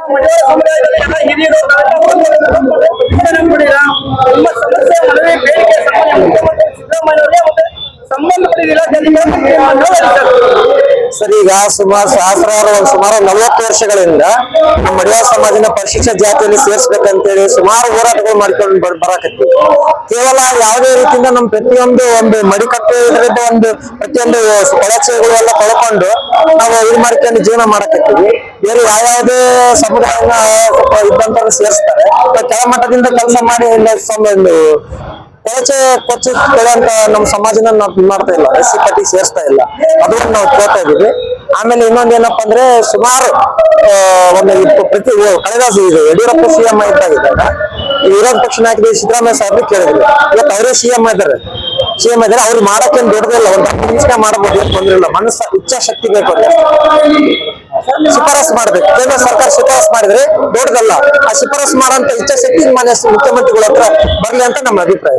ಸಮುದಾಯದಲ್ಲಿ ಹಿರಿಯರು ನಿಮ್ಮ ಸಮಸ್ಯೆ ಮನವಿ ಬೇಡಿಕೆ ಮುಖ್ಯಮಂತ್ರಿ ಸಿದ್ದರಾಮಯ್ಯ ಮತ್ತೆ ಸಂಬಂಧಪಟ್ಟ ಸರ್, ಈಗ ಸುಮಾರು 40 ವರ್ಷಗಳಿಂದ ನಮ್ಮ ಮಡಿವಾಳ ಸಮಾಜನ ಪರಿಶಿಷ್ಟ ಜಾತಿಯಲ್ಲಿ ಸೇರಿಸಬೇಕಂತೇಳಿ ಸುಮಾರು ಹೋರಾಟಗಳು ಮಾಡ್ಕೊಂಡು ಬರಾಕತ್ತೀವಿ. ಕೇವಲ ಯಾವುದೇ ರೀತಿಯಿಂದ ನಮ್ಮ ಪ್ರತಿಯೊಂದು ಮಡಿಕಟ್ಟು ಇದರಿಂದ ಪ್ರತಿಯೊಂದು ಕೊಳಚೆಗಳು ಎಲ್ಲ ಕಳ್ಕೊಂಡು ನಾವು ಇದು ಮಾಡ್ಕೊಂಡು ಜೀವನ ಮಾಡಕತ್ತೀವಿ. ಬೇರೆ ಯಾವ್ಯಾವುದೇ ಸಮುದಾಯನ ಇದ್ದಂತ ಸೇರಿಸ್ತಾರೆ. ಕೆಳಮಟ್ಟದಿಂದ ಕೆಲಸ ಮಾಡಿ ಕೊಚ್ಚು ಕೇಳುವಂತ ನಮ್ಮ ಸಮಾಜನ ನಾವು ಮಾಡ್ತಾ ಇಲ್ಲ, SC ಪಟ್ಟಿ ಸೇರಿಸ್ತಾ ಇಲ್ಲ. ಅದನ್ನ ನಾವು ಕೇಳ್ತಾ ಇದೀವಿ. ಆಮೇಲೆ ಇನ್ನೊಂದ್ ಏನಪ್ಪಾ ಅಂದ್ರೆ ಸುಮಾರು ಕಳೆದ ಯಡಿಯೂರಪ್ಪ CM ಇದ್ದಾಗ ವಿರೋಧ ಪಕ್ಷ ನಾಯಕ ಸಿದ್ದರಾಮಯ್ಯ ಸಾಹೇಬ್ರು ಕೇಳಿದ್ರು. ಇವತ್ತು ಅವರೇ CM ಇದ್ದಾರೆ. ಅವ್ರು ಮಾಡಕ್ಕೇನ್ ದೊಡ್ಡದಿಲ್ಲ, ಒಂದು 10 ನಿಮಿಷ ಮಾಡಬಹುದು, ಏನು ತೊಂದ್ರೆ ಇಲ್ಲ. ಇಚ್ಛಾಶಕ್ತಿ ಬೇಕು. ಶಿಫಾರಸ್ ಮಾಡ್ಬೇಕು. ಕೇಂದ್ರ ಸರ್ಕಾರ ಶಿಫಾರಸ್ ಮಾಡಿದ್ರೆ ದೊಡ್ಡದಲ್ಲ. ಆ ಶಿಫಾರಸ್ ಮಾಡೋಂತ ಇಚ್ಛಾಶಕ್ತಿ ಮುಖ್ಯಮಂತ್ರಿಗಳ ಹತ್ರ ಬರ್ಲಿ ಅಂತ ನಮ್ಮ ಅಭಿಪ್ರಾಯ.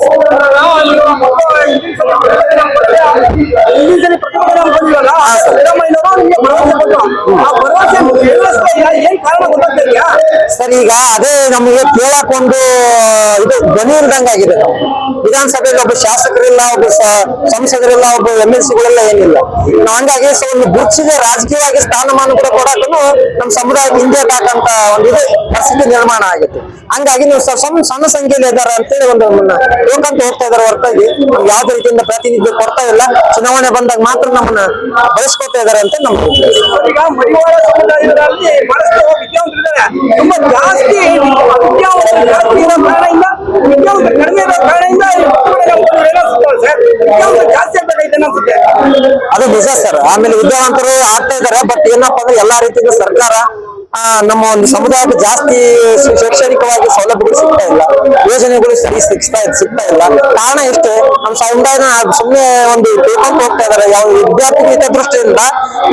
ಸರ್, ಈಗ ಅದೇ ನಮಗೆ ಕೇಳಕ್ ಒಂದು ಇದು ಧ್ವನಿ ಇಲ್ದಂಗಾಗಿದೆ. ವಿಧಾನಸಭೆಯಲ್ಲಿ ಒಬ್ಬ ಶಾಸಕರಿಲ್ಲ, ಒಬ್ಬ ಸಂಸದರಿಲ್ಲ, ಒಬ್ಬ MLCಗಳೆಲ್ಲ ಏನಿಲ್ಲ. ಹಂಗಾಗಿ ಒಂದು ಗುರುತಿಗೆ ರಾಜಕೀಯವಾಗಿ ಸ್ಥಾನಮಾನ ಕೂಡ ಕೊಡಕ್ಕೂ ನಮ್ಮ ಸಮುದಾಯಕ್ಕೆ ಹಿಂದೆ ಹಾಕಂತ ಒಂದು ಇದು ಪರಿಸ್ಥಿತಿ ನಿರ್ಮಾಣ ಆಗುತ್ತೆ. ಹಂಗಾಗಿ ನೀವು ಸಣ್ಣ ಸಂಖ್ಯೆಯಲ್ಲಿ ಇದ್ದಾರೆ ಅಂತೇಳಿ ಹೋಗ್ಕಂತ ಹೋಗ್ತಾ ಇದಾರೆ ಹೊರತಾಗಿ ಯಾವ್ದೇ ರೀತಿಯಿಂದ ಪ್ರಾತಿನಿಧ್ಯ ಕೊಡ್ತಾ ಇಲ್ಲ. ಚುನಾವಣೆ ಬಂದಾಗ ಮಾತ್ರ ನಮ್ಮನ್ನ ಬಳಸ್ಕೊಳ್ತಾ ಇದಾರೆ ಅಂತ ನಮ್ಗೆ. ಈಗ ಮಡಿವಾಳ ಸಮುದಾಯದಲ್ಲಿ ಬಹಳಷ್ಟು ವಿದ್ಯಾವಂತರಿದ್ದಾರೆ. ತುಂಬಾ ಜಾಸ್ತಿ ಜಾಸ್ತಿ ಇರೋ ಕಾರಣದಿಂದ ಕಡಿಮೆ ಇರೋ ಕಾರಣದಿಂದ ಜಾಸ್ತಿ ಆಗ್ಬೇಕಾಗಿದೆ ಅನ್ಸುತ್ತೆ. ಅದು ನಿಜ ಸರ್. ಆಮೇಲೆ ವಿದ್ಯಾವಂತರು ಆಗ್ತಾ ಇದಾರೆ. ಬಟ್ ಏನಪ್ಪಾ ಅಂದ್ರೆ ಎಲ್ಲಾ ರೀತಿಯಿಂದ ಸರ್ಕಾರ ನಮ್ಮ ಒಂದು ಸಮುದಾಯಕ್ಕೆ ಜಾಸ್ತಿ ಶೈಕ್ಷಣಿಕವಾಗಿ ಸೌಲಭ್ಯಗಳು ಸಿಗ್ತಾ ಇಲ್ಲ, ಯೋಜನೆಗಳು ಸರಿ ಸಿಗ್ತಾ ಇಲ್ಲ. ಕಾರಣ ಇಷ್ಟೇ, ನಮ್ಮ ಸಮುದಾಯನ ಸುಮ್ಮನೆ ಒಂದು ತಿಳ್ಕೊಂತ ಹೋಗ್ತಾ ಇದಾರೆ. ಯಾವ ವಿದ್ಯಾರ್ಥಿ ದೃಷ್ಟಿಯಿಂದ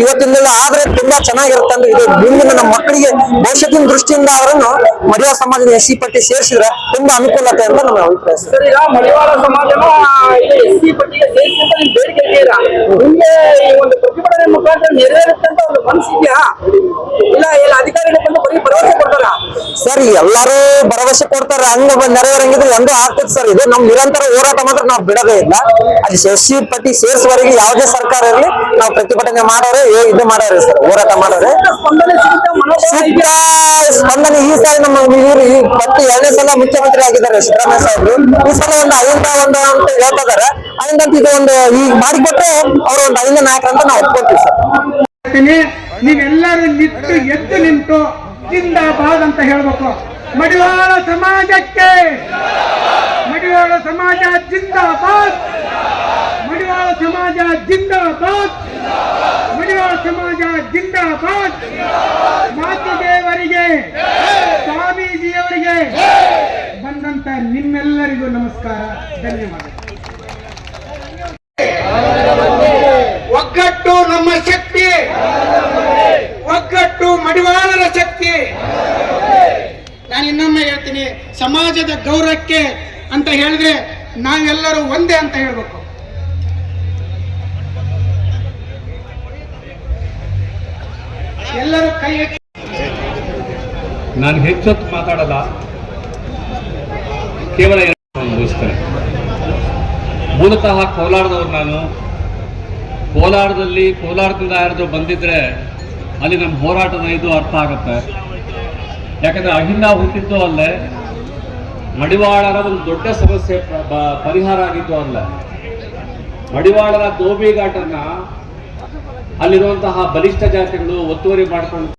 ಇವತ್ತಿಂದೆಲ್ಲ ಆದ್ರೆ ತುಂಬಾ ಚೆನ್ನಾಗಿರುತ್ತೆ ಅಂದ್ರೆ ಇದು ಮುಂದಿನ ನಮ್ಮ ಮಕ್ಕಳಿಗೆ ಭವಿಷ್ಯತ್ತಿನ ದೃಷ್ಟಿಯಿಂದ ಅವರನ್ನು ಮಡಿವಾಳ ಸಮಾಜದ SC ಪಟ್ಟಿ ಸೇರಿಸಿದ್ರೆ ತುಂಬಾ ಅನುಕೂಲತೆ ಅಂತ ನಮ್ಮ ಅಭಿಪ್ರಾಯ. ಸರ್, ಈಗ ಮಡಿವಾಳ ಸಮಾಜನ SC ಪಟ್ಟಿಗೆ ಸೇರಿಸಿದ ಬೇಡಿಕೆ ಇದೆಯಲ್ಲ, ನಿಮ್ಗೆ ಈ ಒಂದು ಪ್ರತಿಭಟನೆ ಮುಖಾಂತರ ನೆರವೇರುತ್ತೆ ಅಂತ ಒಂದು ಮನಸ್ಸಿದ್ಯಾ? ಇಲ್ಲ ಅಧಿಕಾರಿಗಳು ಬಂದು ಬರೀ ಭರವಸೆ ಕೊಡ್ತಾರ? ಸರ್, ಎಲ್ಲರೂ ಭರವಸೆ ಕೊಡ್ತಾರೆ, ಹಂಗ ನೆರವೇರಂಗಿದ್ರೆ ಒಂದು ಆಗ್ತದೆ ಸರ್. ಇದು ನಮ್ ನಿರಂತರ ಹೋರಾಟ ಮಾತ್ರ ನಾವು ಬಿಡೋದೇ ಇಲ್ಲ. ಅಲ್ಲಿ SC ಪಟ್ಟಿ ಸೇರಿಸುವವರೆಗೆ ಯಾವುದೇ ಸರ್ಕಾರ ಇರಲಿ ನಾವು ಪ್ರತಿಭಟನೆ ಮಾಡೋರೆ, ಇದು ಮಾಡೋರೆ ಸರ್, ಹೋರಾಟ ಮಾಡೋರೆ. ಸ್ಪಂದನೆ ಈ ಸಲ ನಮ್ಮ ಈ ಪಟ್ಟಿ 2ನೇ ಸಲ ಮುಖ್ಯಮಂತ್ರಿ ಆಗಿದ್ದಾರೆ ಸಿದ್ದರಾಮಯ್ಯ ಸಾಹೇಬ್ರು. ಈ ಸಲ ಒಂದು ಅಂತ ಹೇಳ್ತಾ ಇದಾರೆ. ಅದರಿಂದ ಇದು ಒಂದು ಈಗ ಮಾಡಿಕೊಟ್ರೆ ಅವ್ರ ಒಂದು 5ನೇ ನಾಯಕ ಅಂತ ನಾವು ಒಪ್ಕೊಳ್ತೀವಿ ಸರ್. ನೀವೆಲ್ಲರೂ ಎದ್ದು ನಿಂತು ಜಿಂದಾಬಾದ್ ಅಂತ ಹೇಳ್ಬೇಕು. ಮಡಿವಾಳ ಸಮಾಜಕ್ಕೆ, ಮಡಿವಾಳ ಸಮಾಜ ಜಿಂದಾಬಾದ್, ಮಡಿವಾಳ ಸಮಾಜ ಜಿಂದಾಬಾದ್, ಮಡಿವಾಳ ಸಮಾಜ ಜಿಂದಾಬಾದ್. ಮಾತುದೇವರಿಗೆ, ಸ್ವಾಮೀಜಿಯವರಿಗೆ ಬಂದಂತ ನಿಮ್ಮೆಲ್ಲರಿಗೂ ನಮಸ್ಕಾರ, ಧನ್ಯವಾದ. ಒಗ್ಗಟ್ಟು ನಮ್ಮ ಶಕ್ತಿ, ಒಗ್ಗಟ್ಟು ಮಡಿವಾಳರ ಶಕ್ತಿ. ನಾನು ಇನ್ನೊಮ್ಮೆ ಹೇಳ್ತೀನಿ, ಸಮಾಜದ ಗೌರವಕ್ಕೆ ಅಂತ ಹೇಳಿದ್ರೆ ನಾವೆಲ್ಲರೂ ಒಂದೇ ಅಂತ ಹೇಳ್ಬೇಕು. ಎಲ್ಲರೂ ಕೈ ಎತ್ತಿ. ನಾನು ಹೆಚ್ಚೊತ್ತು ಮಾತಾಡಲ್ಲ, ಕೇವಲ ಮುಗಿಸ್ತೇನೆ. ಮೂಲತಃ ಕೋಲಾರದವ್ರು ನಾನು. ಕೋಲಾರದಿಂದ ಯಾರಾದರೂ ಬಂದಿದ್ರೆ ಅಲ್ಲಿ ನಮ್ಮ ಹೋರಾಟದ ಇದು ಅರ್ಥ ಆಗುತ್ತೆ. ಯಾಕಂದರೆ ಅಹಿಂದ ಹುಟ್ಟಿದ್ದು ಅಲ್ಲೇ, ಮಡಿವಾಳರ ಒಂದು ದೊಡ್ಡ ಸಮಸ್ಯೆ ಪರಿಹಾರ ಆಗಿದ್ದು ಅಲ್ಲ. ಮಡಿವಾಳರ ದೋಬಿಘಾಟನ್ನ ಅಲ್ಲಿರುವಂತಹ ಬಲಿಷ್ಠ ಜಾತಿಗಳು ಒತ್ತುವರಿ ಮಾಡ್ಕೊಂಡು